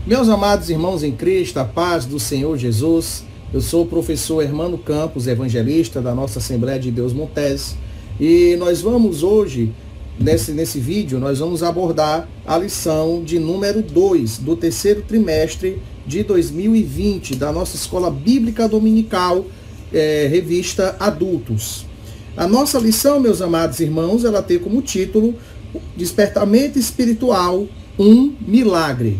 Meus amados irmãos em Cristo, a paz do Senhor Jesus, eu sou o professor Hermano Campos, evangelista da nossa Assembleia de Deus Montes, e nós vamos hoje, nesse vídeo, nós vamos abordar a lição de número 2 do terceiro trimestre de 2020 da nossa Escola Bíblica Dominical, revista Adultos. A nossa lição, meus amados irmãos, ela tem como título Despertamento Espiritual, um Milagre.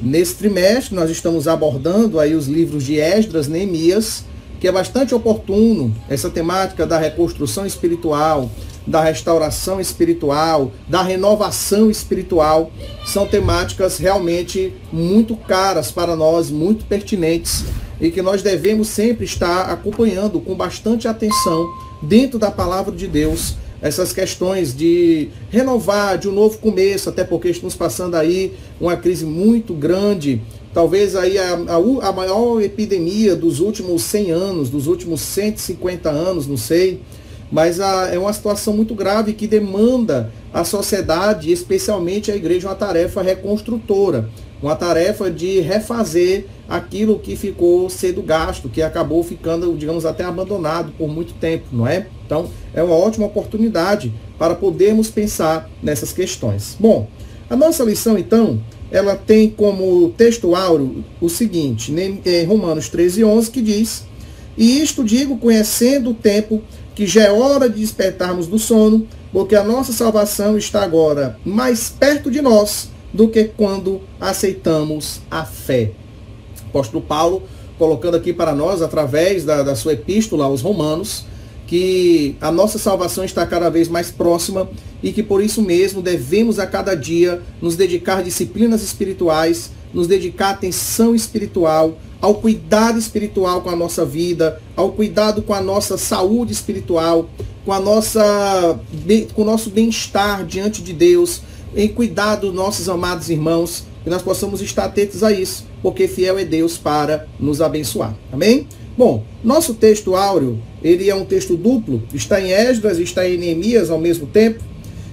Nesse trimestre nós estamos abordando aí os livros de Esdras, Neemias, que é bastante oportuno essa temática da reconstrução espiritual, da restauração espiritual, da renovação espiritual. São temáticas realmente muito caras para nós, muito pertinentes, e que nós devemos sempre estar acompanhando com bastante atenção dentro da palavra de Deus, essas questões de renovar, de um novo começo, até porque estamos passando aí uma crise muito grande, talvez aí a maior epidemia dos últimos 100 anos, dos últimos 150 anos, não sei, mas é uma situação muito grave que demanda a sociedade, especialmente a igreja, uma tarefa reconstrutora, uma tarefa de refazer aquilo que ficou sendo gasto, que acabou ficando, digamos, até abandonado por muito tempo, não é? Então, é uma ótima oportunidade para podermos pensar nessas questões. Bom, a nossa lição, então, ela tem como texto áureo o seguinte, em Romanos 13:11, que diz: "E isto digo, conhecendo o tempo, que já é hora de despertarmos do sono, porque a nossa salvação está agora mais perto de nós do que quando aceitamos a fé." O apóstolo Paulo colocando aqui para nós, através da sua epístola aos Romanos, que a nossa salvação está cada vez mais próxima e que por isso mesmo devemos a cada dia nos dedicar a disciplinas espirituais, nos dedicar à atenção espiritual, ao cuidado espiritual com a nossa vida, ao cuidado com a nossa saúde espiritual, com o nosso bem-estar diante de Deus, em cuidar dos nossos amados irmãos, que nós possamos estar atentos a isso, porque fiel é Deus para nos abençoar. Amém? Bom, nosso texto áureo, ele é um texto duplo, está em Esdras e está em Neemias ao mesmo tempo.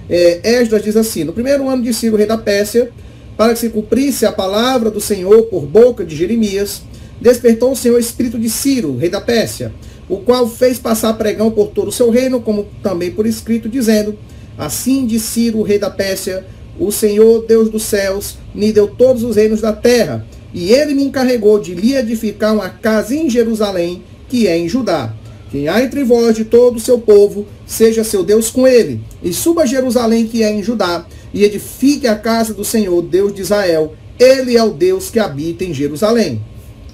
Esdras diz assim: "No primeiro ano de Ciro, rei da Pérsia, para que se cumprisse a palavra do Senhor por boca de Jeremias, despertou o Senhor o espírito de Ciro, rei da Pérsia, o qual fez passar pregão por todo o seu reino, como também por escrito, dizendo: Assim diz Ciro, rei da Pérsia, o Senhor, Deus dos céus, me deu todos os reinos da terra, e ele me encarregou de lhe edificar uma casa em Jerusalém, que é em Judá. Quem há entre vós de todo o seu povo, seja seu Deus com ele, e suba a Jerusalém, que é em Judá, e edifique a casa do Senhor, Deus de Israel. Ele é o Deus que habita em Jerusalém.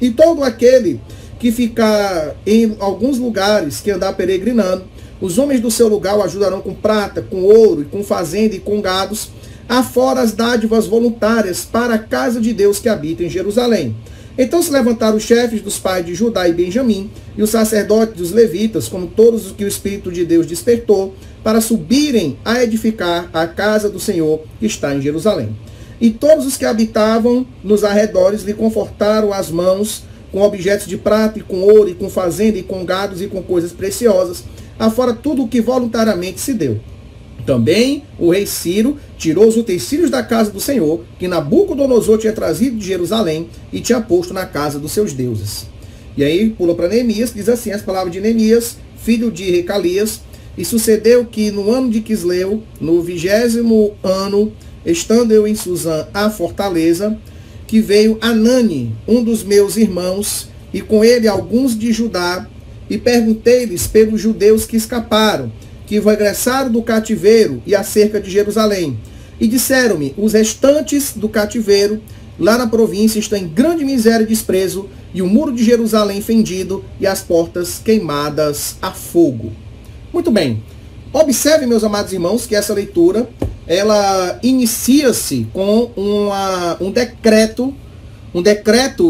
E todo aquele que ficar em alguns lugares, que andar peregrinando, os homens do seu lugar o ajudarão com prata, com ouro, e com fazenda e com gados, afora as dádivas voluntárias para a casa de Deus que habita em Jerusalém. Então se levantaram os chefes dos pais de Judá e Benjamim, e os sacerdotes dos levitas, como todos os que o Espírito de Deus despertou, para subirem a edificar a casa do Senhor que está em Jerusalém. E todos os que habitavam nos arredores lhe confortaram as mãos com objetos de prata e com ouro, e com fazenda e com gados e com coisas preciosas, afora tudo o que voluntariamente se deu. Também o rei Ciro tirou os utensílios da casa do Senhor, que Nabucodonosor tinha trazido de Jerusalém, e tinha posto na casa dos seus deuses." E aí pula para Neemias, diz assim as palavras de Neemias, filho de Recalias: "E sucedeu que no ano de Quisleu, no 20º ano, estando eu em Suzã, a fortaleza, que veio Anani, um dos meus irmãos, e com ele alguns de Judá, e perguntei-lhes pelos judeus que escaparam, que regressaram do cativeiro e acerca de Jerusalém. E disseram-me: os restantes do cativeiro, lá na província, estão em grande miséria e desprezo, e o muro de Jerusalém fendido, e as portas queimadas a fogo." Muito bem. Observe, meus amados irmãos, que essa leitura, ela inicia-se com um decreto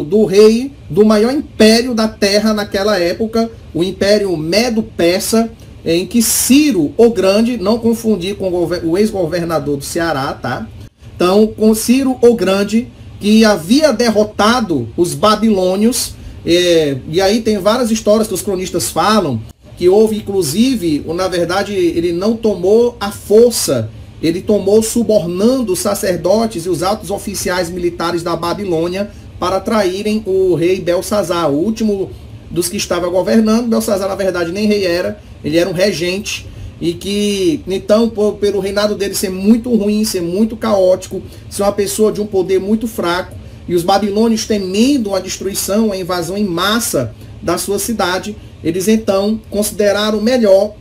do rei do maior império da terra naquela época, o Império Medo-Persa, em que Ciro o Grande, não confundir com o ex-governador do Ceará, tá? Então, com Ciro o Grande, que havia derrotado os babilônios, e aí tem várias histórias que os cronistas falam, que houve, inclusive, na verdade, ele não tomou a força ele tomou subornando os sacerdotes e os altos oficiais militares da Babilônia para traírem o rei Belsazar, o último dos que estava governando. Belsazar, na verdade, nem rei era, ele era um regente, e que, então, pelo reinado dele ser muito ruim, ser muito caótico, ser uma pessoa de um poder muito fraco, e os babilônios temendo a destruição, a invasão em massa da sua cidade, eles então consideraram melhor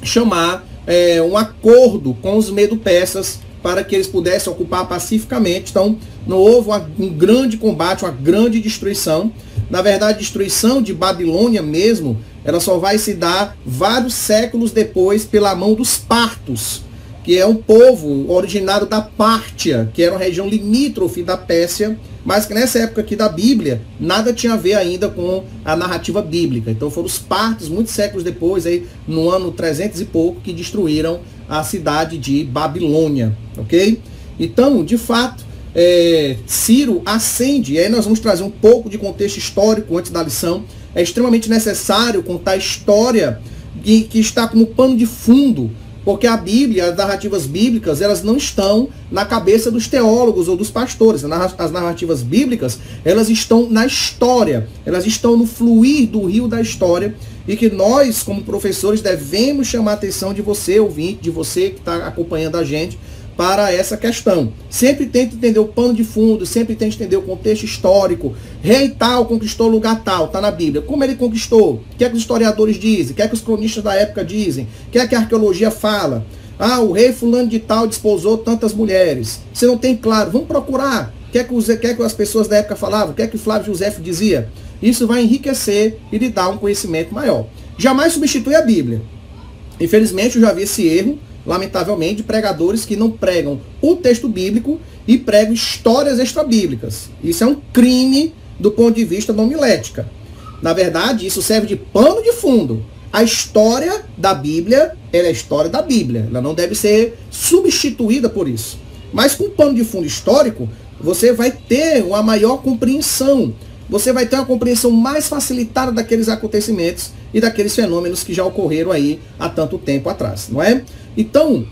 chamar um acordo com os medo-persas para que eles pudessem ocupar pacificamente. Então, não houve um grande combate, uma grande destruição. Na verdade, a destruição de Babilônia mesmo, ela só vai se dar vários séculos depois pela mão dos partos, que é um povo originário da Pártia, que era uma região limítrofe da Pérsia, mas que nessa época aqui da Bíblia, nada tinha a ver ainda com a narrativa bíblica. Então foram os partos, muitos séculos depois, aí, no ano 300 e pouco, que destruíram a cidade de Babilônia, ok? Então, de fato, Ciro ascende, e aí nós vamos trazer um pouco de contexto histórico antes da lição. É extremamente necessário contar a história que está como pano de fundo, porque a Bíblia, as narrativas bíblicas, elas não estão na cabeça dos teólogos ou dos pastores. As narrativas bíblicas, elas estão na história, elas estão no fluir do rio da história, e que nós, como professores, devemos chamar a atenção de você, ouvinte, de você que está acompanhando a gente, para essa questão. Sempre tente entender o pano de fundo, sempre tente entender o contexto histórico. Rei tal conquistou lugar tal, está na Bíblia. Como ele conquistou? O que é que os historiadores dizem? O que é que os cronistas da época dizem? O que é que a arqueologia fala? Ah, o rei fulano de tal desposou tantas mulheres. Você não tem claro, vamos procurar. O que é que as pessoas da época falavam? O que é que Flávio Josefo dizia? Isso vai enriquecer e lhe dar um conhecimento maior. Jamais substitui a Bíblia. Infelizmente, eu já vi esse erro, lamentavelmente, de pregadores que não pregam o texto bíblico e pregam histórias extrabíblicas. Isso é um crime do ponto de vista da homilética. Na verdade, isso serve de pano de fundo. A história da Bíblia, ela é a história da Bíblia. Ela não deve ser substituída por isso. Mas com pano de fundo histórico, você vai ter uma maior compreensão. Você vai ter uma compreensão mais facilitada daqueles acontecimentos e daqueles fenômenos que já ocorreram aí há tanto tempo atrás, não é? Então,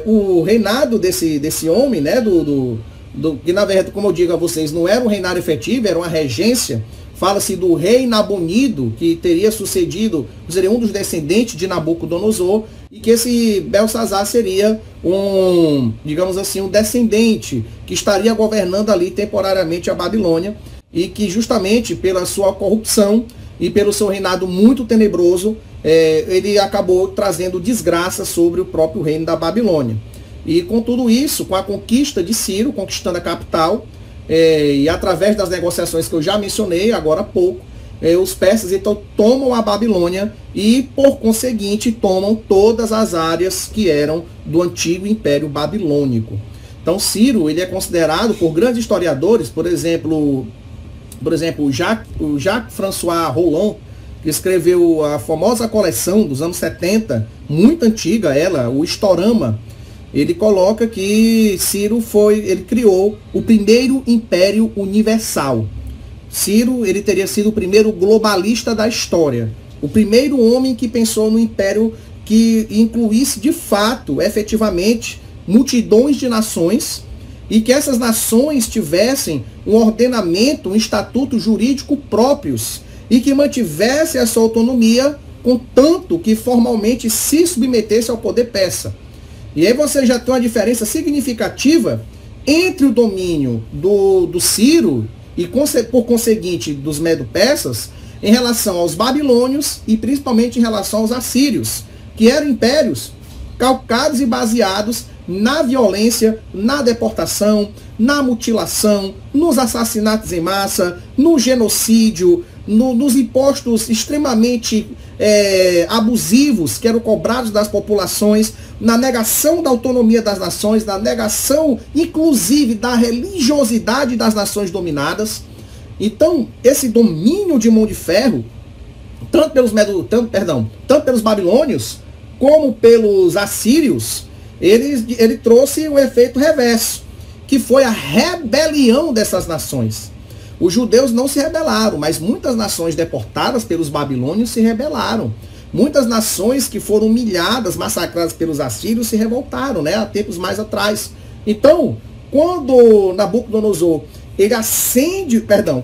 o reinado desse homem, né, que na verdade, como eu digo a vocês, não era um reinado efetivo, era uma regência. Fala-se do rei Nabonido, que teria sucedido, seria um dos descendentes de Nabucodonosor, e que esse Belsazar seria digamos assim, um descendente que estaria governando ali temporariamente a Babilônia, e que justamente pela sua corrupção e pelo seu reinado muito tenebroso, ele acabou trazendo desgraça sobre o próprio reino da Babilônia. E com tudo isso, com a conquista de Ciro, conquistando a capital, e através das negociações que eu já mencionei agora há pouco, os persas então tomam a Babilônia e, por conseguinte, tomam todas as áreas que eram do antigo Império Babilônico. Então Ciro, ele é considerado por grandes historiadores, por exemplo, o Jacques-François Rollin, que escreveu a famosa coleção dos anos 70, muito antiga ela, o Historama. Ele coloca que Ciro ele criou o primeiro império universal. Ciro, ele teria sido o primeiro globalista da história, o primeiro homem que pensou no império que incluísse de fato, efetivamente, multidões de nações, e que essas nações tivessem um ordenamento, um estatuto jurídico próprios, e que mantivesse a sua autonomia, contanto que formalmente se submetesse ao poder persa. E aí você já tem uma diferença significativa entre o domínio do Ciro e, por conseguinte, dos medo-persas, em relação aos babilônios e principalmente em relação aos assírios, que eram impérios calcados e baseados na violência, na deportação, na mutilação, nos assassinatos em massa, no genocídio, nos impostos extremamente abusivos que eram cobrados das populações, na negação da autonomia das nações, na negação, inclusive, da religiosidade das nações dominadas. Então, esse domínio de mão de ferro, tanto pelos babilônios, como pelos assírios, ele trouxe o efeito reverso, que foi a rebelião dessas nações. Os judeus não se rebelaram, mas muitas nações deportadas pelos babilônios se rebelaram. Muitas nações que foram humilhadas, massacradas pelos assírios, se revoltaram, né, há tempos mais atrás. Então, quando Nabucodonosor,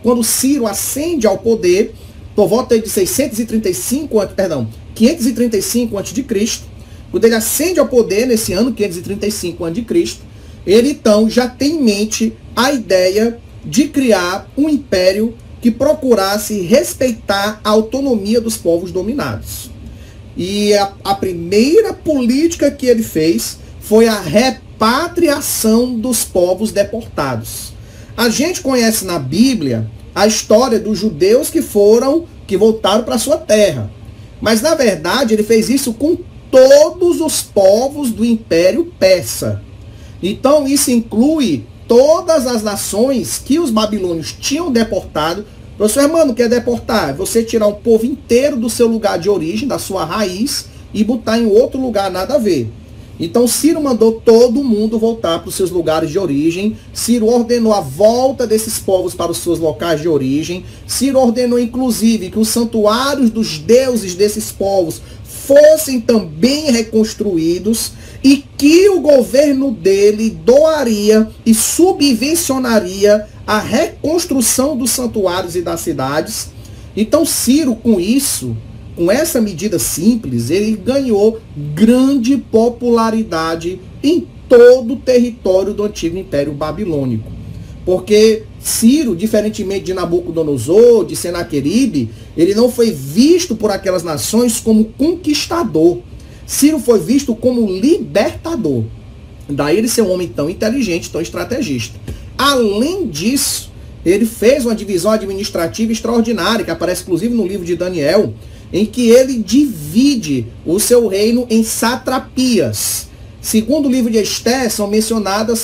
quando Ciro ascende ao poder, por volta de 535 a.C., quando ele ascende ao poder nesse ano, 535 a.C., ele então já tem em mente a ideia de criar um império que procurasse respeitar a autonomia dos povos dominados. E a primeira política que ele fez foi a repatriação dos povos deportados. A gente conhece na Bíblia a história dos judeus que voltaram para sua terra. Mas na verdade ele fez isso com todos os povos do Império Persa. Então isso inclui todas as nações que os babilônios tinham deportado. Professor Hermano, quer deportar? Você tirar um povo inteiro do seu lugar de origem, da sua raiz, e botar em outro lugar, nada a ver. Então Ciro mandou todo mundo voltar para os seus lugares de origem. Ciro ordenou a volta desses povos para os seus locais de origem. Ciro ordenou inclusive que os santuários dos deuses desses povos fossem também reconstruídos e que o governo dele doaria e subvencionaria a reconstrução dos santuários e das cidades. Então Ciro, com isso, com essa medida simples, ele ganhou grande popularidade em todo o território do antigo Império Babilônico. Porque Ciro, diferentemente de Nabucodonosor, de Senaqueribe, ele não foi visto por aquelas nações como conquistador. Ciro foi visto como libertador. Daí ele ser um homem tão inteligente, tão estrategista. Além disso, ele fez uma divisão administrativa extraordinária, que aparece inclusive no livro de Daniel, em que ele divide o seu reino em satrapias. Segundo o livro de Esté, são mencionados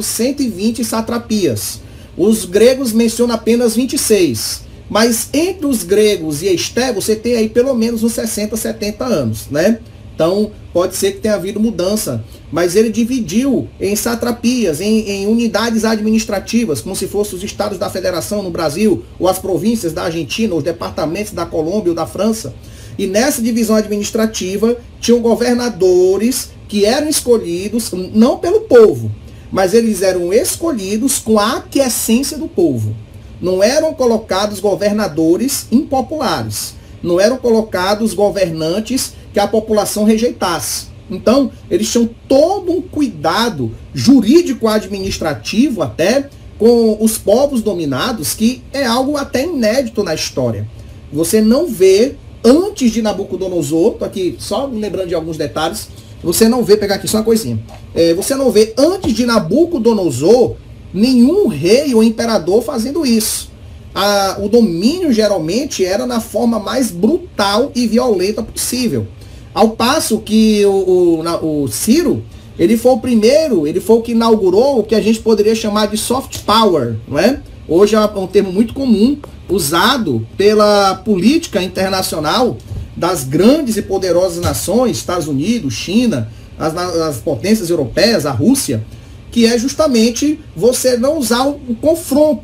120 satrapias. Os gregos mencionam apenas 26. Mas entre os gregos e Esté, você tem aí pelo menos uns 60, 70 anos, né? Então, pode ser que tenha havido mudança. Mas ele dividiu em satrapias, em unidades administrativas, como se fossem os estados da federação no Brasil, ou as províncias da Argentina, os departamentos da Colômbia ou da França. E nessa divisão administrativa, tinham governadores que eram escolhidos, não pelo povo, mas eles eram escolhidos com a aquiescência do povo. Não eram colocados governadores impopulares. Não eram colocados governantes que a população rejeitasse. Então, eles tinham todo um cuidado jurídico-administrativo até com os povos dominados, que é algo até inédito na história. Você não vê, antes de Nabucodonosor, estou aqui só lembrando de alguns detalhes, você não vê, pegar aqui só uma coisinha, você não vê antes de Nabucodonosor nenhum rei ou imperador fazendo isso. O domínio geralmente era na forma mais brutal e violenta possível. Ao passo que o Ciro, ele foi o primeiro, ele foi o que inaugurou o que a gente poderia chamar de soft power, não é? Hoje é um termo muito comum, usado pela política internacional das grandes e poderosas nações, Estados Unidos, China, as potências europeias, a Rússia, que é justamente você não usar o confronto,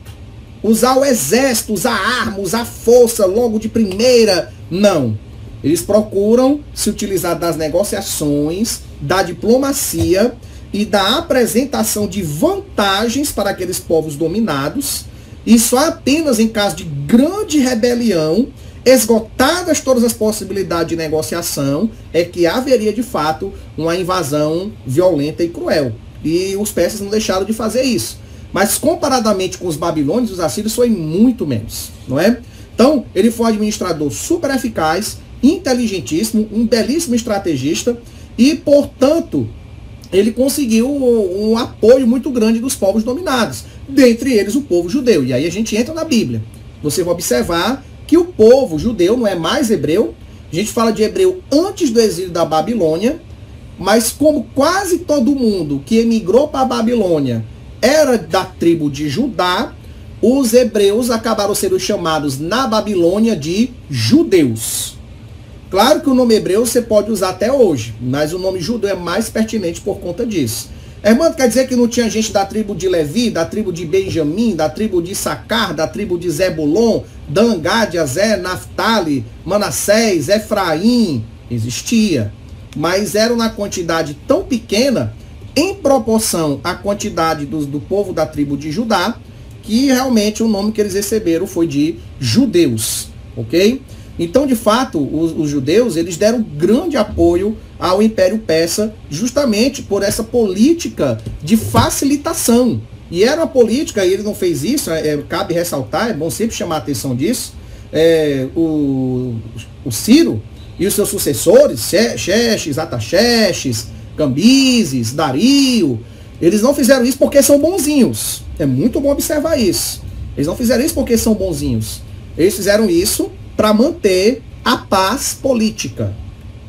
usar o exército, usar arma, usar força logo de primeira, não. Eles procuram se utilizar das negociações, da diplomacia e da apresentação de vantagens para aqueles povos dominados, e só apenas em caso de grande rebelião, esgotadas todas as possibilidades de negociação, é que haveria de fato uma invasão violenta e cruel. E os persas não deixaram de fazer isso. Mas comparadamente com os babilônios, os assírios foi muito menos, não é? Então, ele foi um administrador super eficaz, inteligentíssimo, um belíssimo estrategista e, portanto, ele conseguiu um apoio muito grande dos povos dominados, dentre eles o povo judeu. E aí a gente entra na Bíblia. Você vai observar que o povo judeu não é mais hebreu. A gente fala de hebreu antes do exílio da Babilônia, mas como quase todo mundo que emigrou para a Babilônia era da tribo de Judá, os hebreus acabaram sendo chamados na Babilônia de judeus. Claro que o nome hebreu você pode usar até hoje, mas o nome judeu é mais pertinente por conta disso. Hermano, quer dizer que não tinha gente da tribo de Levi, da tribo de Benjamim, da tribo de Issacar, da tribo de Zebulon, Dan, Gad, Azer, Naftali, Manassés, Efraim? Existia, mas era uma quantidade tão pequena em proporção à quantidade do povo da tribo de Judá, que realmente o nome que eles receberam foi de judeus, ok? Então, de fato, os judeus, eles deram grande apoio ao Império Persa, justamente por essa política de facilitação. E era uma política, e ele não fez isso, cabe ressaltar, é bom sempre chamar a atenção disso, o Ciro e os seus sucessores, Xerxes, Artaxerxes, Cambises, Dario, eles não fizeram isso porque são bonzinhos. É muito bom observar isso. Eles não fizeram isso porque são bonzinhos. Eles fizeram isso para manter a paz política.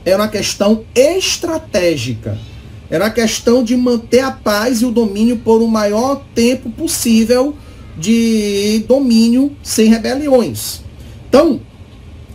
Era uma questão estratégica. Era uma questão de manter a paz e o domínio por o maior tempo possível de domínio sem rebeliões. Então,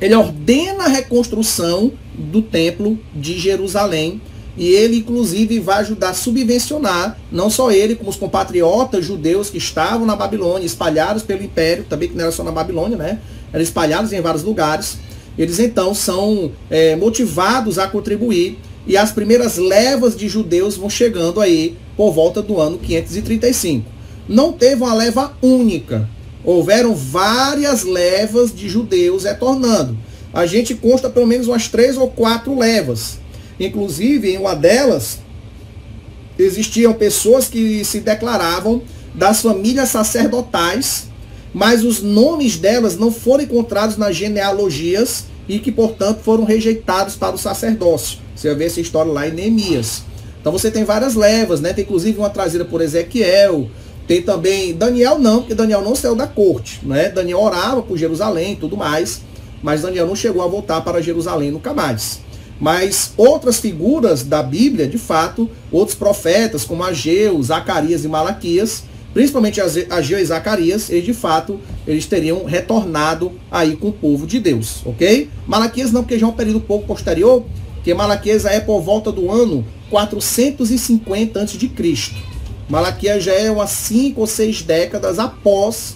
ele ordena a reconstrução do templo de Jerusalém e ele, inclusive, vai ajudar a subvencionar, não só ele, como os compatriotas judeus que estavam na Babilônia, espalhados pelo Império, também que não era só na Babilônia, né? Eram espalhados em vários lugares. Eles, então, são motivados a contribuir e as primeiras levas de judeus vão chegando aí por volta do ano 535. Não teve uma leva única. Houveram várias levas de judeus retornando. A gente consta pelo menos umas 3 ou 4 levas. Inclusive, em uma delas, existiam pessoas que se declaravam das famílias sacerdotais, mas os nomes delas não foram encontrados nas genealogias e que, portanto, foram rejeitados para o sacerdócio. Você vai ver essa história lá em Neemias. Então você tem várias levas, né? Tem inclusive uma trazida por Ezequiel, tem também Daniel não, porque Daniel não saiu da corte, né? Daniel orava por Jerusalém e tudo mais, mas Daniel não chegou a voltar para Jerusalém nunca mais. Mas outras figuras da Bíblia, de fato, outros profetas como Ageu, Zacarias e Malaquias, principalmente Ageu e Zacarias, eles de fato, eles teriam retornado aí com o povo de Deus, ok? Malaquias não, porque já é um período pouco posterior, que Malaquias é por volta do ano 450 a.C. Malaquias já é umas 5 ou 6 décadas após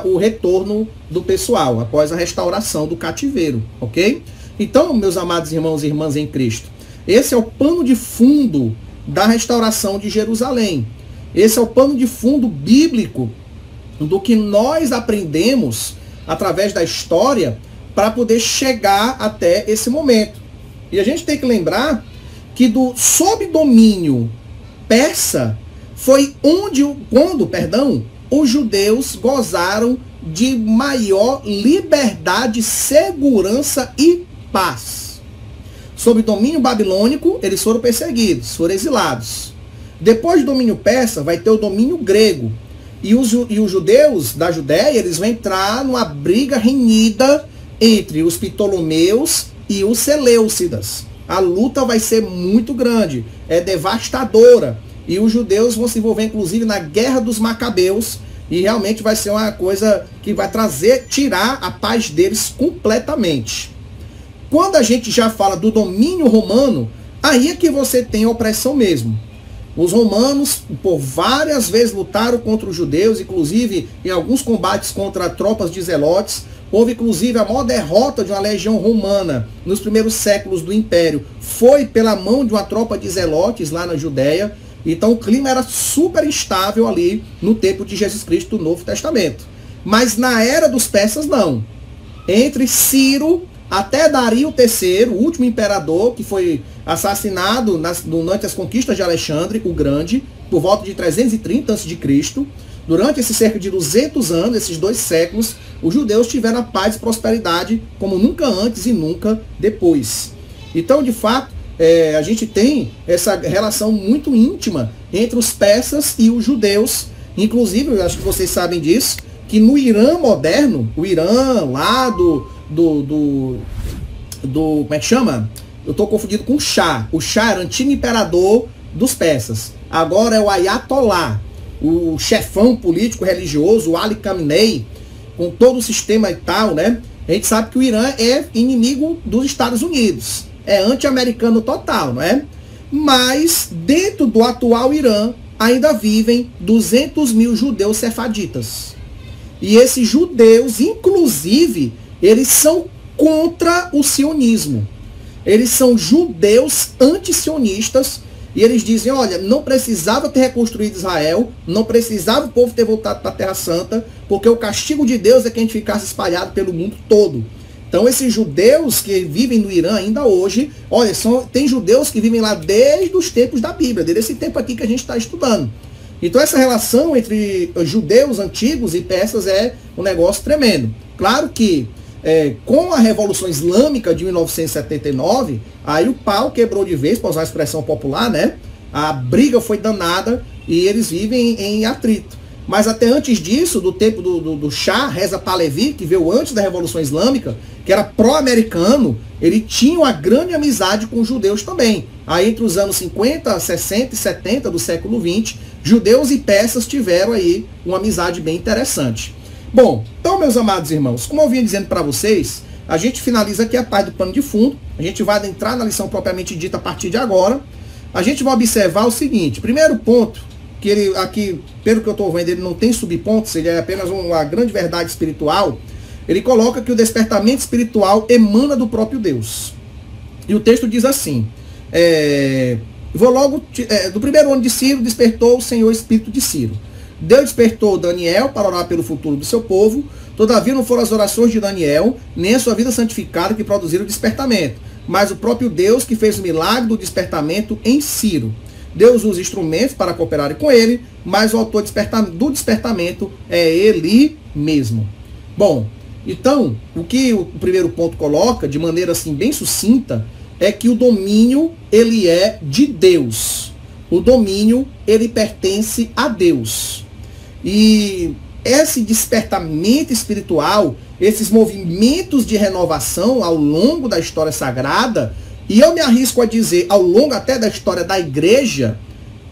o retorno do pessoal, após a restauração do cativeiro, ok? Então, meus amados irmãos e irmãs em Cristo, esse é o pano de fundo da restauração de Jerusalém. Esse é o pano de fundo bíblico do que nós aprendemos através da história para poder chegar até esse momento. E a gente tem que lembrar que sob domínio persa foi quando os judeus gozaram de maior liberdade, segurança e paz. Sob domínio babilônico, eles foram perseguidos, foram exilados. Depois do domínio persa, vai ter o domínio grego. E os judeus da Judéia, eles vão entrar numa briga renhida entre os Ptolomeus e os Seleucidas. A luta vai ser muito grande, é devastadora. E os judeus vão se envolver, inclusive, na Guerra dos Macabeus. E realmente vai ser uma coisa que vai tirar a paz deles completamente. Quando a gente já fala do domínio romano, aí é que você tem a opressão mesmo. Os romanos, por várias vezes, lutaram contra os judeus, inclusive em alguns combates contra tropas de zelotes. Houve, inclusive, a maior derrota de uma legião romana nos primeiros séculos do Império. Foi pela mão de uma tropa de zelotes lá na Judéia. Então o clima era super instável ali no tempo de Jesus Cristo do Novo Testamento. Mas na era dos persas, não. Entre Ciro até Dario III, o último imperador, que foi assassinado durante as conquistas de Alexandre o Grande, por volta de 330 a.C., durante esse cerca de 200 anos, esses 2 séculos, os judeus tiveram a paz e prosperidade como nunca antes e nunca depois. Então, de fato, a gente tem essa relação muito íntima entre os persas e os judeus. Inclusive, eu acho que vocês sabem disso, que no Irã moderno, o Irã lá como é que chama? Eu estou confundido com o Shah. O Shah era o antigo imperador dos persas. Agora é o Ayatollah, o chefão político religioso, o Ali Khamenei, com todo o sistema e tal, né? A gente sabe que o Irã é inimigo dos Estados Unidos. É anti-americano total, não é? mas dentro do atual Irã ainda vivem 200 mil judeus sefaditas. E esses judeus, inclusive, eles são contra o sionismo. Eles são judeus anti-sionistas e eles dizem, olha, não precisava ter reconstruído Israel, não precisava o povo ter voltado para a Terra Santa, porque o castigo de Deus é que a gente ficasse espalhado pelo mundo todo. Então esses judeus que vivem no Irã ainda hoje, olha, tem judeus que vivem lá desde os tempos da Bíblia, desde esse tempo aqui que a gente está estudando. Então essa relação entre judeus antigos e persas é um negócio tremendo. Claro que com a Revolução Islâmica de 1979, aí o pau quebrou de vez, para usar a expressão popular, né? A briga foi danada e eles vivem em atrito. Mas até antes disso, do tempo do Shah Reza Pahlavi, que veio antes da Revolução Islâmica, que era pró-americano, ele tinha uma grande amizade com os judeus também. Aí entre os anos 50, 60 e 70 do século XX, judeus e persas tiveram aí uma amizade bem interessante. Bom, então meus amados irmãos, como eu vinha dizendo para vocês, a gente finaliza aqui a parte do pano de fundo, a gente vai adentrar na lição propriamente dita a partir de agora. A gente vai observar o seguinte, primeiro ponto, que ele aqui, pelo que eu estou vendo, ele não tem subpontos, ele é apenas uma grande verdade espiritual. Ele coloca que o despertamento espiritual emana do próprio Deus. E o texto diz assim, do primeiro ano de Ciro, despertou o Senhor Espírito de Ciro. Deus despertou Daniel para orar pelo futuro do seu povo, todavia não foram as orações de Daniel, nem a sua vida santificada que produziram o despertamento, mas o próprio Deus que fez o milagre do despertamento em Ciro. Deus usa instrumentos para cooperarem com ele, mas o autor do despertamento é ele mesmo. Bom, então, o que o primeiro ponto coloca, de maneira assim bem sucinta, é que o domínio, ele é de Deus. O domínio, ele pertence a Deus. E esse despertamento espiritual, esses movimentos de renovação ao longo da história sagrada, e eu me arrisco a dizer, ao longo até da história da igreja,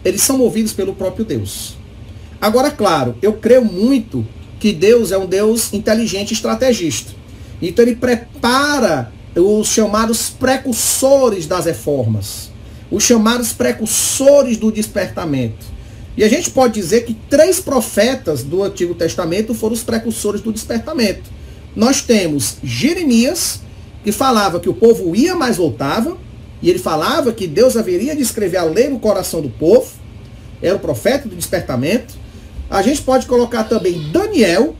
eles são movidos pelo próprio Deus. Agora, claro, eu creio muito que Deus é um Deus inteligente e estrategista. Então ele prepara os chamados precursores das reformas, os chamados precursores do despertamento. E a gente pode dizer que 3 profetas do Antigo Testamento foram os precursores do despertamento. Nós temos Jeremias, que falava que o povo ia, mas voltava, e ele falava que Deus haveria de escrever a lei no coração do povo, era o profeta do despertamento. A gente pode colocar também Daniel.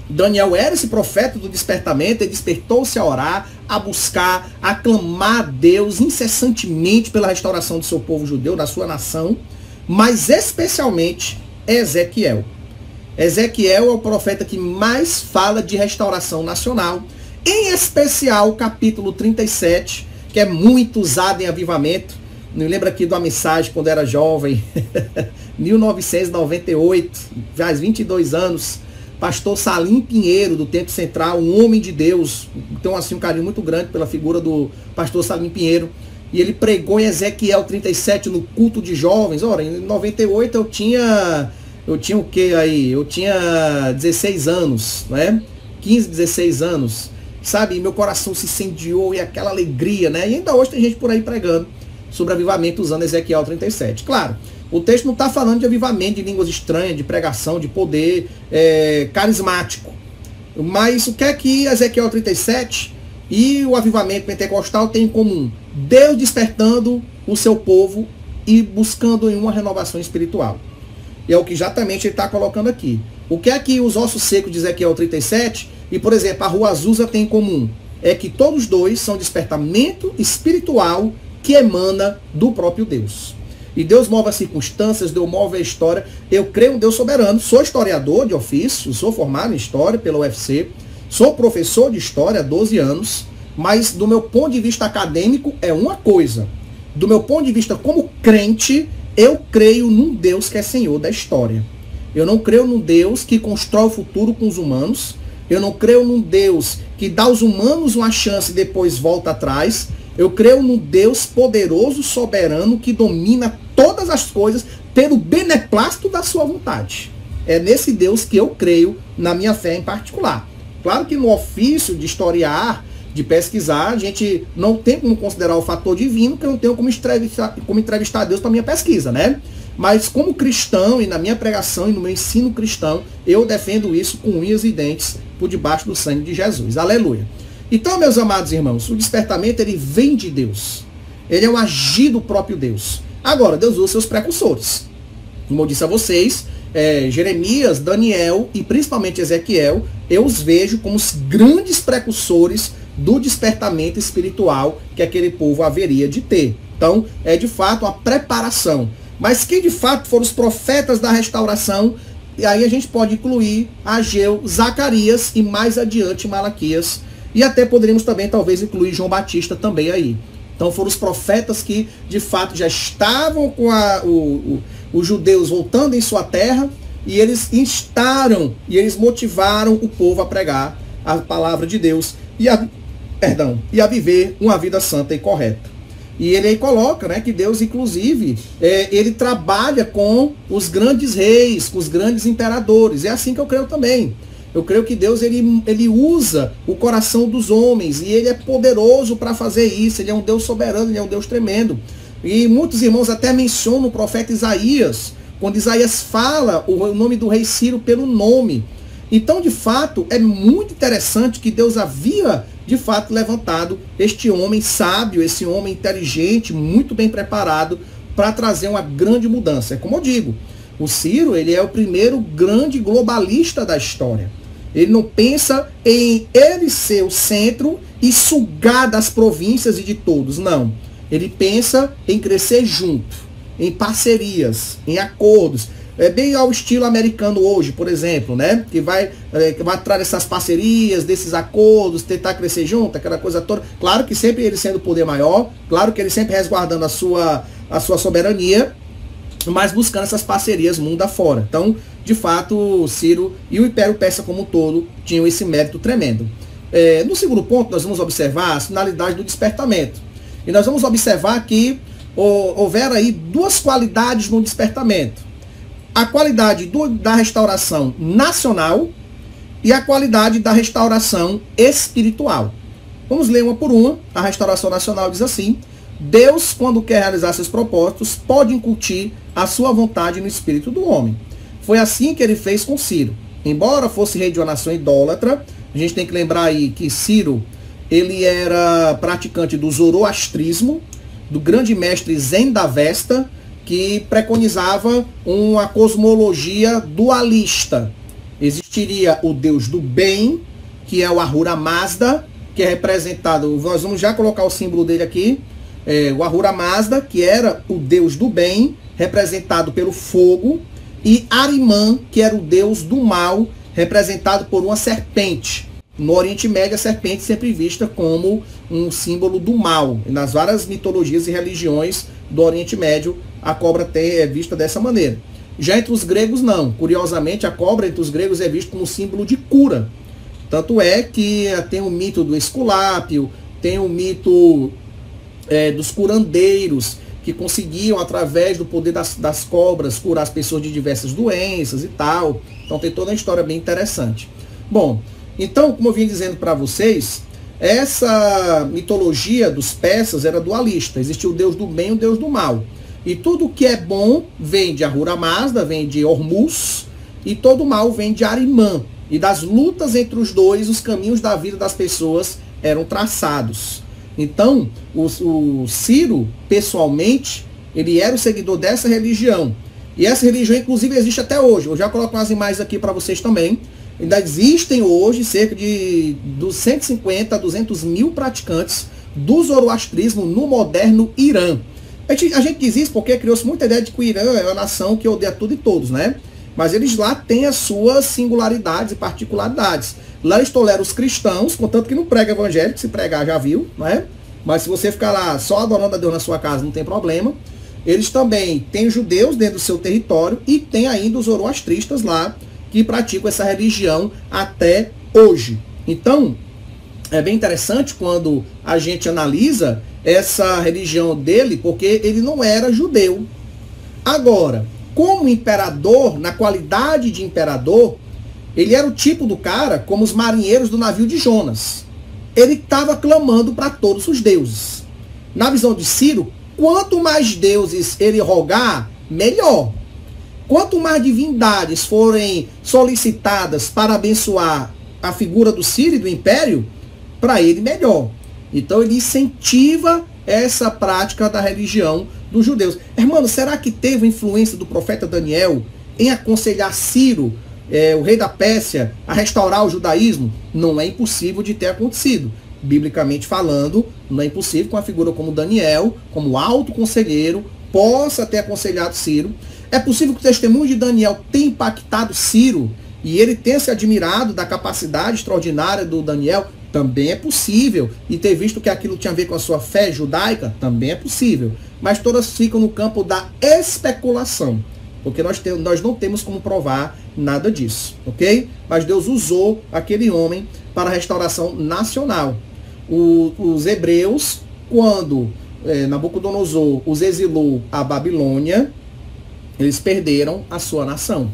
Daniel era esse profeta do despertamento, ele despertou-se a orar, a buscar, a clamar a Deus incessantemente pela restauração do seu povo judeu, da sua nação, mas especialmente Ezequiel. Ezequiel é o profeta que mais fala de restauração nacional, em especial o capítulo 37, que é muito usado em avivamento. Me lembro aqui de uma mensagem quando era jovem, 1998, faz 22 anos, pastor Salim Pinheiro, do Templo Central, um homem de Deus. Então, assim, um carinho muito grande pela figura do pastor Salim Pinheiro. E ele pregou em Ezequiel 37 no culto de jovens. Ora, em 98 eu tinha o que aí? Eu tinha 16 anos, né? 15, 16 anos. Sabe, e meu coração se incendiou e aquela alegria, né? E ainda hoje tem gente por aí pregando sobre avivamento usando Ezequiel 37. Claro, o texto não está falando de avivamento de línguas estranhas, de pregação, de poder carismático. Mas o que é que Ezequiel 37 e o avivamento pentecostal têm em comum? Deus despertando o seu povo e buscando em uma renovação espiritual. E é o que exatamente ele está colocando aqui. O que é que os ossos secos de Ezequiel 37 e, por exemplo, a Rua Azusa tem em comum? É que todos dois são despertamento espiritual que emana do próprio Deus. E Deus move as circunstâncias, Deus move a história. Eu creio em um Deus soberano. Sou historiador de ofício, sou formado em história pela UFC, sou professor de história há 12 anos, mas do meu ponto de vista acadêmico é uma coisa. Do meu ponto de vista como crente, eu creio num Deus que é Senhor da história. Eu não creio num Deus que constrói o futuro com os humanos. Eu não creio num Deus que dá aos humanos uma chance e depois volta atrás. Eu creio num Deus poderoso, soberano, que domina todas as coisas pelo beneplácito da sua vontade. É nesse Deus que eu creio, na minha fé em particular. Claro que no ofício de historiar, de pesquisar, a gente não tem como considerar o fator divino, porque eu não tenho como entrevistar Deus para minha pesquisa, né? Mas como cristão, e na minha pregação e no meu ensino cristão, eu defendo isso com unhas e dentes por debaixo do sangue de Jesus. Aleluia. Então, meus amados irmãos, o despertamento, ele vem de Deus. Ele é o agir do próprio Deus. Agora, Deus usa seus precursores. Como eu disse a vocês, Jeremias, Daniel e principalmente Ezequiel, eu os vejo como os grandes precursores do despertamento espiritual que aquele povo haveria de ter. Então, é de fato a preparação. Mas quem de fato foram os profetas da restauração, e aí a gente pode incluir Ageu, Zacarias e mais adiante Malaquias. E até poderíamos também talvez incluir João Batista também aí. Então foram os profetas que de fato já estavam com os judeus voltando em sua terra, e eles instaram e eles motivaram o povo a pregar a palavra de Deus e a viver uma vida santa e correta. E ele aí coloca, né, que Deus, inclusive, ele trabalha com os grandes reis, com os grandes imperadores. É assim que eu creio também. Eu creio que Deus, ele usa o coração dos homens, e ele é poderoso para fazer isso. Ele é um Deus soberano, ele é um Deus tremendo. E muitos irmãos até mencionam o profeta Isaías, quando Isaías fala o nome do rei Ciro pelo nome. Então, de fato, é muito interessante que Deus havia, de fato, levantado este homem sábio, esse homem inteligente, muito bem preparado, para trazer uma grande mudança. É como eu digo, o Ciro, ele é o primeiro grande globalista da história. Ele não pensa em ele ser o centro e sugar das províncias e de todos, não. Ele pensa em crescer junto, em parcerias, em acordos. É bem ao estilo americano hoje, por exemplo, né? Que vai atrás dessas parcerias, desses acordos, tentar crescer junto, aquela coisa toda. Claro que sempre ele sendo o poder maior, claro que ele sempre resguardando a sua soberania, mas buscando essas parcerias mundo afora. Então, de fato, Ciro e o Império Persa como um todo tinham esse mérito tremendo. No segundo ponto, nós vamos observar a finalidade do despertamento. E nós vamos observar que houveram aí duas qualidades no despertamento. A qualidade da restauração nacional e a qualidade da restauração espiritual. Vamos ler uma por uma. A restauração nacional diz assim: Deus, quando quer realizar seus propósitos, pode incutir a sua vontade no espírito do homem. Foi assim que ele fez com Ciro. Embora fosse rei de uma nação idólatra, a gente tem que lembrar aí que Ciro, ele era praticante do zoroastrismo, do grande mestre Zendavesta, que preconizava uma cosmologia dualista. Existiria o Deus do bem, que é o Ahura Mazda, que é representado, nós vamos já colocar o símbolo dele aqui, o Ahura Mazda, que era o Deus do bem, representado pelo fogo, e Ahriman, que era o Deus do mal, representado por uma serpente. No Oriente Médio, a serpente sempre vista como um símbolo do mal. E nas várias mitologias e religiões do Oriente Médio, a cobra é vista dessa maneira. Já entre os gregos, não. Curiosamente, a cobra entre os gregos é vista como símbolo de cura. Tanto é que tem o mito do Esculápio, tem o mito dos curandeiros, que conseguiam, através do poder das cobras, curar as pessoas de diversas doenças e tal. Então tem toda uma história bem interessante. Bom, então, como eu vim dizendo para vocês, essa mitologia dos persas era dualista. Existia o Deus do bem e o Deus do mal. E tudo que é bom vem de Ahura Mazda, vem de Hormuz, e todo mal vem de Ahriman. E das lutas entre os dois, os caminhos da vida das pessoas eram traçados. Então, o Ciro, pessoalmente, ele era o seguidor dessa religião. E essa religião, inclusive, existe até hoje. Eu já coloco umas imagens aqui para vocês também. Ainda existem hoje cerca de 150 a 200 mil praticantes do zoroastrismo no moderno Irã. A gente diz isso porque criou-se muita ideia de que o Irã é uma nação que odeia tudo e todos, né? Mas eles lá têm as suas singularidades e particularidades. Lá eles toleram os cristãos, contanto que não prega evangélico, se pregar já viu, né? Mas se você ficar lá só adorando a Deus na sua casa, não tem problema. Eles também têm judeus dentro do seu território e tem ainda os zoroastristas lá, que praticam essa religião até hoje. Então, é bem interessante quando a gente analisa essa religião dele, porque ele não era judeu. Agora, como imperador, na qualidade de imperador, ele era o tipo do cara como os marinheiros do navio de Jonas. ele estava clamando para todos os deuses. Na visão de Ciro, quanto mais deuses ele rogar, melhor. Quanto mais divindades forem solicitadas para abençoar a figura do Ciro e do império, para ele melhor. Então ele incentiva essa prática da religião dos judeus. Irmão, será que teve influência do profeta Daniel em aconselhar Ciro, o rei da Pérsia, a restaurar o judaísmo? Não é impossível de ter acontecido. Biblicamente falando, não é impossível que uma figura como Daniel, como alto conselheiro, possa ter aconselhado Ciro. É possível que o testemunho de Daniel tenha impactado Ciro e ele tenha se admirado da capacidade extraordinária do Daniel. Também é possível. E ter visto que aquilo tinha a ver com a sua fé judaica, também é possível. Mas todas ficam no campo da especulação, porque nós não temos como provar nada disso, ok? Mas Deus usou aquele homem para a restauração nacional. Os hebreus, quando Nabucodonosor os exilou à Babilônia, eles perderam a sua nação.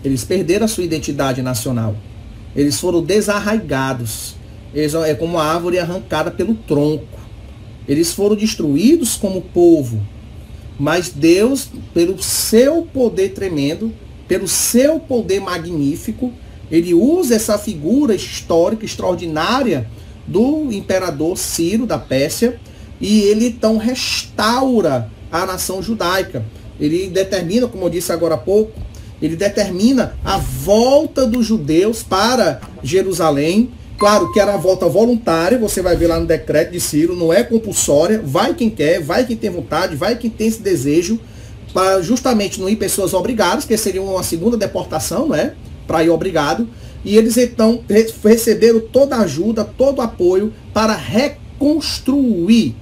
Eles perderam a sua identidade nacional. Eles foram desarraigados. É como uma árvore arrancada pelo tronco. Eles foram destruídos como povo. Mas Deus, pelo seu poder tremendo, pelo seu poder magnífico, ele usa essa figura histórica, extraordinária do imperador Ciro da Pérsia, e ele então restaura a nação judaica. Ele determina, como eu disse agora há pouco, ele determina a volta dos judeus para Jerusalém. Claro que era a volta voluntária, você vai ver lá no decreto de Ciro, não é compulsória, vai quem quer, vai quem tem vontade, vai quem tem esse desejo, para justamente não ir pessoas obrigadas, que seria uma segunda deportação, não é? Para ir obrigado. E eles então receberam toda a ajuda, todo o apoio para reconstruir.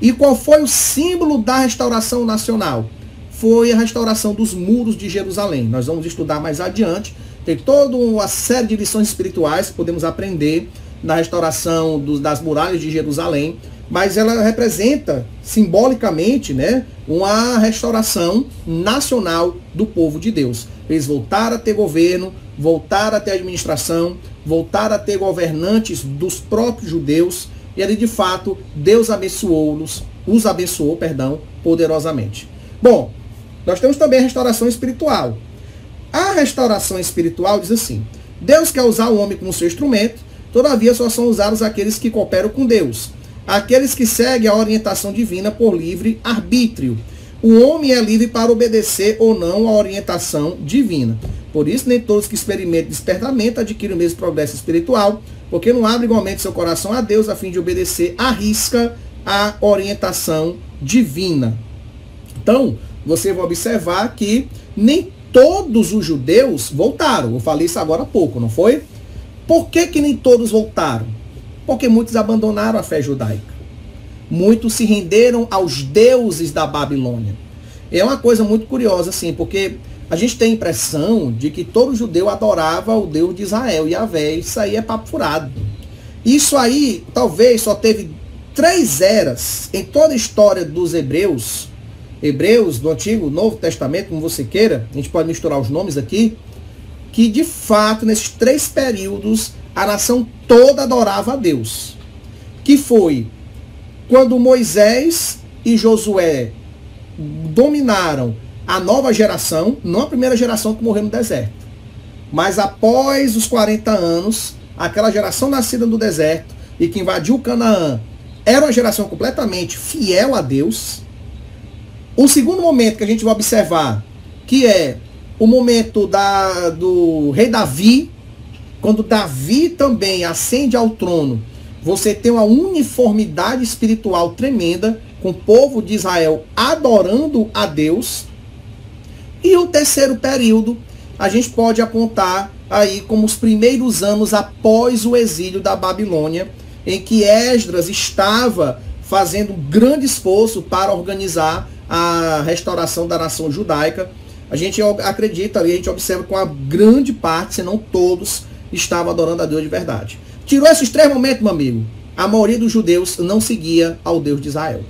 E qual foi o símbolo da restauração nacional? Foi a restauração dos muros de Jerusalém. Nós vamos estudar mais adiante. Tem toda uma série de lições espirituais que podemos aprender na restauração das muralhas de Jerusalém, mas ela representa simbolicamente, né, uma restauração nacional do povo de Deus. Eles voltaram a ter governo, voltaram a ter administração, voltaram a ter governantes dos próprios judeus, e ali de fato Deus os abençoou, poderosamente. Bom, nós temos também a restauração espiritual. A restauração espiritual diz assim: Deus quer usar o homem como seu instrumento, todavia só são usados aqueles que cooperam com Deus, aqueles que seguem a orientação divina por livre arbítrio. O homem é livre para obedecer ou não à orientação divina. Por isso, nem todos que experimentam despertamento adquirem o mesmo progresso espiritual, porque não abre igualmente seu coração a Deus a fim de obedecer à risca a orientação divina. Então, você vai observar que nem todos os judeus voltaram. Eu falei isso agora há pouco, não foi? Por que nem todos voltaram? Porque muitos abandonaram a fé judaica. Muitos se renderam aos deuses da Babilônia. É uma coisa muito curiosa, assim, porque a gente tem a impressão de que todo judeu adorava o Deus de Israel, Yahvé. Isso aí é papo furado. Isso aí, talvez, só teve 3 eras em toda a história dos hebreus do Antigo, Novo Testamento, como você queira, a gente pode misturar os nomes aqui, que de fato, nesses 3 períodos, a nação toda adorava a Deus. Que foi quando Moisés e Josué dominaram a nova geração, não a primeira geração que morreu no deserto, mas após os 40 anos, aquela geração nascida no deserto e que invadiu Canaã, era uma geração completamente fiel a Deus. O segundo momento que a gente vai observar, que é o momento do rei Davi, quando Davi também ascende ao trono, você tem uma uniformidade espiritual tremenda, com o povo de Israel adorando a Deus. E o terceiro período, a gente pode apontar aí como os primeiros anos após o exílio da Babilônia, em que Esdras estava fazendo um grande esforço para organizar a restauração da nação judaica. A gente acredita ali, a gente observa que uma grande parte, se não todos, estavam adorando a Deus de verdade. Tirou esses 3 momentos, meu amigo, a maioria dos judeus não seguia ao Deus de Israel.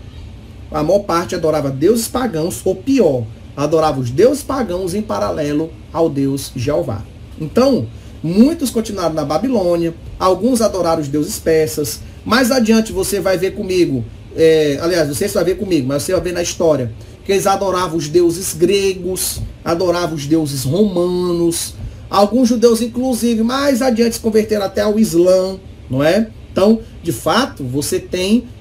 A maior parte adorava deuses pagãos, ou pior, adorava os deuses pagãos em paralelo ao Deus Jeová. Então, Muitos continuaram na Babilônia, alguns adoraram os deuses persas. Mais adiante você vai ver comigo, aliás, você vai ver comigo, mas você vai ver na história, que eles adoravam os deuses gregos, adoravam os deuses romanos. Alguns judeus, inclusive, mais adiante se converteram até ao Islã, não é? Então, de fato, você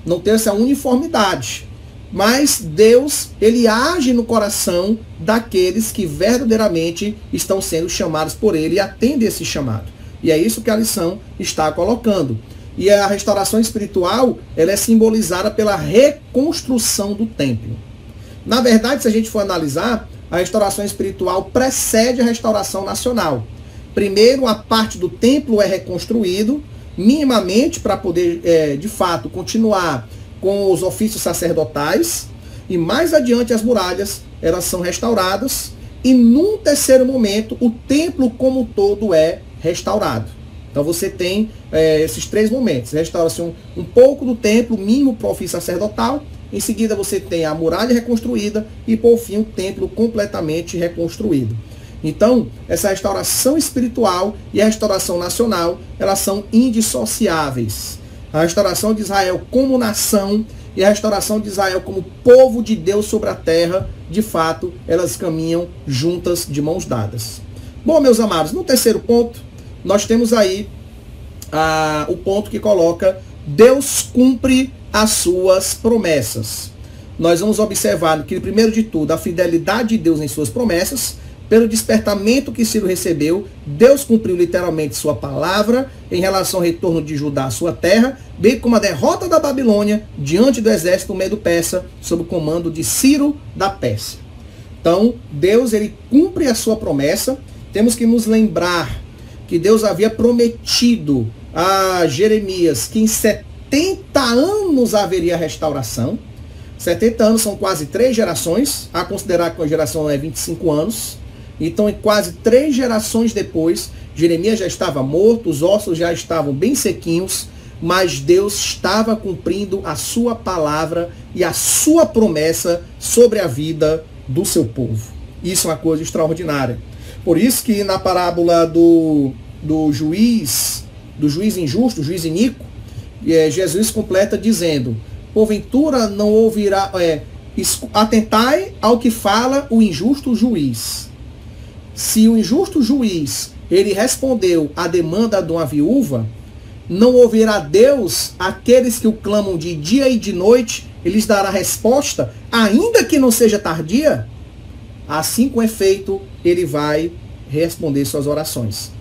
não tem essa uniformidade. Mas Deus, ele age no coração daqueles que verdadeiramente estão sendo chamados por ele e atendem esse chamado. E é isso que a lição está colocando. E a restauração espiritual, ela é simbolizada pela reconstrução do templo. Na verdade, se a gente for analisar, a restauração espiritual precede a restauração nacional. Primeiro, a parte do templo é reconstruído, minimamente, para poder, de fato, continuar com os ofícios sacerdotais, e mais adiante as muralhas, elas são restauradas, e num terceiro momento, o templo como um todo é restaurado. Então você tem esses três momentos: restaura-se um pouco do templo, mínimo para o ofício sacerdotal, em seguida você tem a muralha reconstruída, e por fim o templo completamente reconstruído. Então, essa restauração espiritual e a restauração nacional, elas são indissociáveis. A restauração de Israel como nação e a restauração de Israel como povo de Deus sobre a terra, de fato, elas caminham juntas de mãos dadas. Bom, meus amados, no terceiro ponto, nós temos aí o ponto que coloca: Deus cumpre as suas promessas. Nós vamos observar que, primeiro de tudo, a fidelidade de Deus em suas promessas. Pelo despertamento que Ciro recebeu, Deus cumpriu literalmente sua palavra em relação ao retorno de Judá à sua terra, bem como a derrota da Babilônia diante do exército medo-persa, sob o comando de Ciro da Pérsia. Então, Deus, ele cumpre a sua promessa. Temos que nos lembrar que Deus havia prometido a Jeremias que em 70 anos haveria restauração. 70 anos são quase 3 gerações, a considerar que uma geração é 25 anos. Então, em quase 3 gerações depois, Jeremias já estava morto, os ossos já estavam bem sequinhos, mas Deus estava cumprindo a sua palavra e a sua promessa sobre a vida do seu povo. Isso é uma coisa extraordinária. Por isso que na parábola do juiz injusto, juiz iníquo, Jesus completa dizendo: porventura não ouvirá, atentai ao que fala o injusto juiz. Se o injusto juiz, ele respondeu à demanda de uma viúva, não ouvirá Deus aqueles que o clamam de dia e de noite, ele lhes dará resposta, ainda que não seja tardia? Assim, com efeito, ele vai responder suas orações.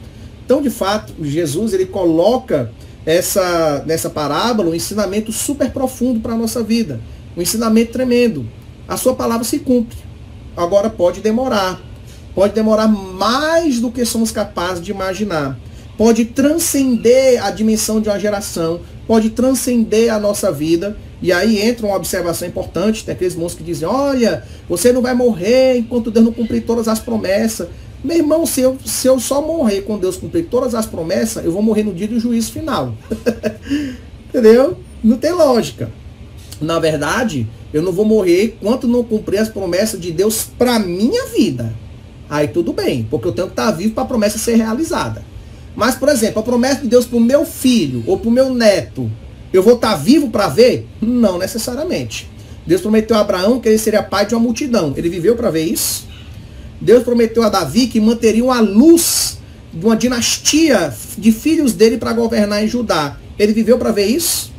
Então, de fato, Jesus, ele coloca nessa parábola um ensinamento super profundo para a nossa vida. Um ensinamento tremendo. A sua palavra se cumpre. Agora pode demorar. Pode demorar mais do que somos capazes de imaginar. Pode transcender a dimensão de uma geração. Pode transcender a nossa vida. E aí entra uma observação importante. Tem aqueles moços que dizem: olha, você não vai morrer enquanto Deus não cumprir todas as promessas. Meu irmão, se eu só morrer quando Deus cumprir todas as promessas, eu vou morrer no dia do juízo final. Entendeu? Não tem lógica. Na verdade, eu não vou morrer enquanto não cumprir as promessas de Deus para minha vida. Aí tudo bem, porque eu tenho que estar vivo para a promessa ser realizada. Mas, por exemplo, a promessa de Deus para o meu filho ou para o meu neto, eu vou estar vivo para ver? Não necessariamente. Deus prometeu a Abraão que ele seria pai de uma multidão. Ele viveu para ver isso? Deus prometeu a Davi que manteriam a luz de uma dinastia de filhos dele para governar em Judá. Ele viveu para ver isso?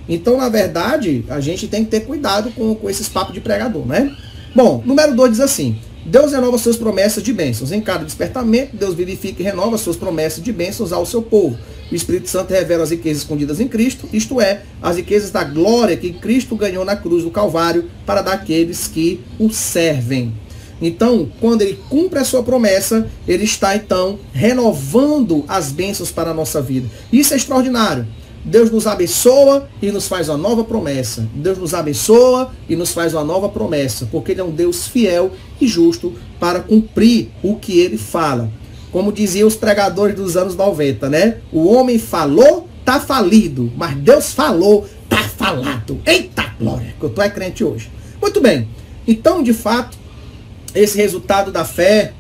Então, na verdade, a gente tem que ter cuidado com esses papos de pregador, né? Bom, número 2 diz assim: Deus renova suas promessas de bênçãos. Em cada despertamento, Deus vivifica e renova suas promessas de bênçãos ao seu povo. O Espírito Santo revela as riquezas escondidas em Cristo, isto é, as riquezas da glória que Cristo ganhou na cruz do Calvário para dar àqueles que o servem. Então, quando ele cumpre a sua promessa, ele está, então, renovando as bênçãos para a nossa vida. Isso é extraordinário. Deus nos abençoa e nos faz uma nova promessa. Deus nos abençoa e nos faz uma nova promessa, porque ele é um Deus fiel e justo para cumprir o que ele fala. Como diziam os pregadores dos anos 90, né? O homem falou, tá falido, mas Deus falou, tá falado. Eita glória, que eu tô crente hoje. Muito bem. Então, de fato, esse resultado da fé,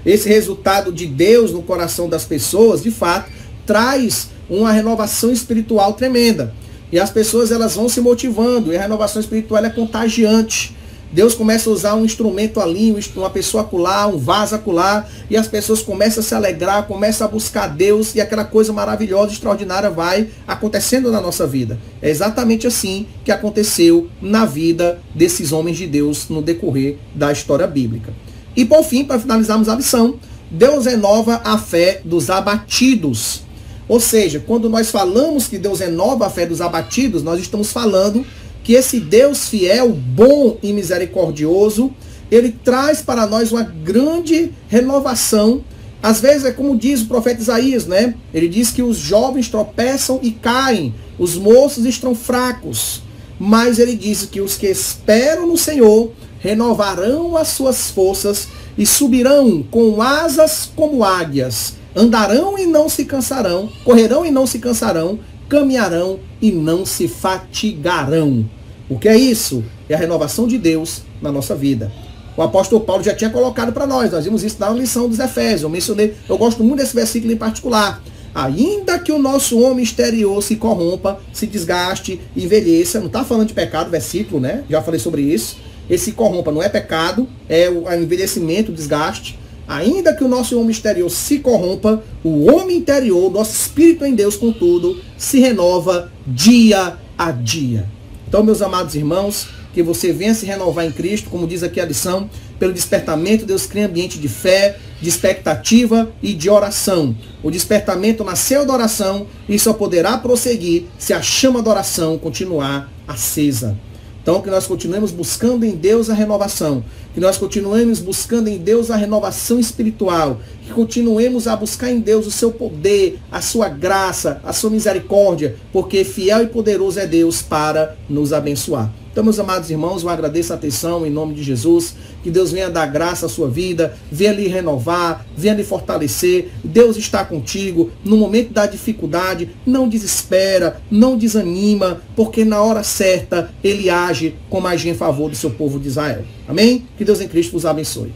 esse resultado de Deus no coração das pessoas, de fato, traz uma renovação espiritual tremenda. E as pessoas elas vão se motivando, e a renovação espiritual é contagiante. Deus começa a usar um instrumento ali, uma pessoa acolá, um vaso acolá, e as pessoas começam a se alegrar, começam a buscar Deus, e aquela coisa maravilhosa, extraordinária vai acontecendo na nossa vida. É exatamente assim que aconteceu na vida desses homens de Deus no decorrer da história bíblica. E por fim, para finalizarmos a lição, Deus renova a fé dos abatidos. Ou seja, quando nós falamos que Deus renova a fé dos abatidos, nós estamos falando que esse Deus fiel, bom e misericordioso, ele traz para nós uma grande renovação. Às vezes é como diz o profeta Isaías, né? Ele diz que os jovens tropeçam e caem, os moços estão fracos. Mas ele diz que os que esperam no Senhor renovarão as suas forças e subirão com asas como águias, andarão e não se cansarão, correrão e não se cansarão, caminharão e não se fatigarão. O que é isso? É a renovação de Deus na nossa vida. O apóstolo Paulo já tinha colocado para nós vimos isso na lição dos Efésios, eu gosto muito desse versículo em particular. Ainda que o nosso homem exterior se corrompa, se desgaste, envelheça, não está falando de pecado, versículo, né? Já falei sobre isso. Esse se corrompa não é pecado, é o envelhecimento, o desgaste. Ainda que o nosso homem exterior se corrompa, o homem interior, nosso espírito em Deus, contudo, se renova dia a dia. Então, meus amados irmãos, que você venha se renovar em Cristo, como diz aqui a lição, pelo despertamento, Deus cria ambiente de fé, de expectativa e de oração. O despertamento nasceu da oração e só poderá prosseguir se a chama da oração continuar acesa. Então, que nós continuemos buscando em Deus a renovação, que nós continuemos buscando em Deus a renovação espiritual, que continuemos a buscar em Deus o seu poder, a sua graça, a sua misericórdia, porque fiel e poderoso é Deus para nos abençoar. Então, meus amados irmãos, eu agradeço a atenção em nome de Jesus, que Deus venha dar graça à sua vida, venha lhe renovar, venha lhe fortalecer. Deus está contigo no momento da dificuldade, não desespera, não desanima, porque na hora certa Ele age como agir em favor do seu povo de Israel. Amém? Que Deus em Cristo vos abençoe.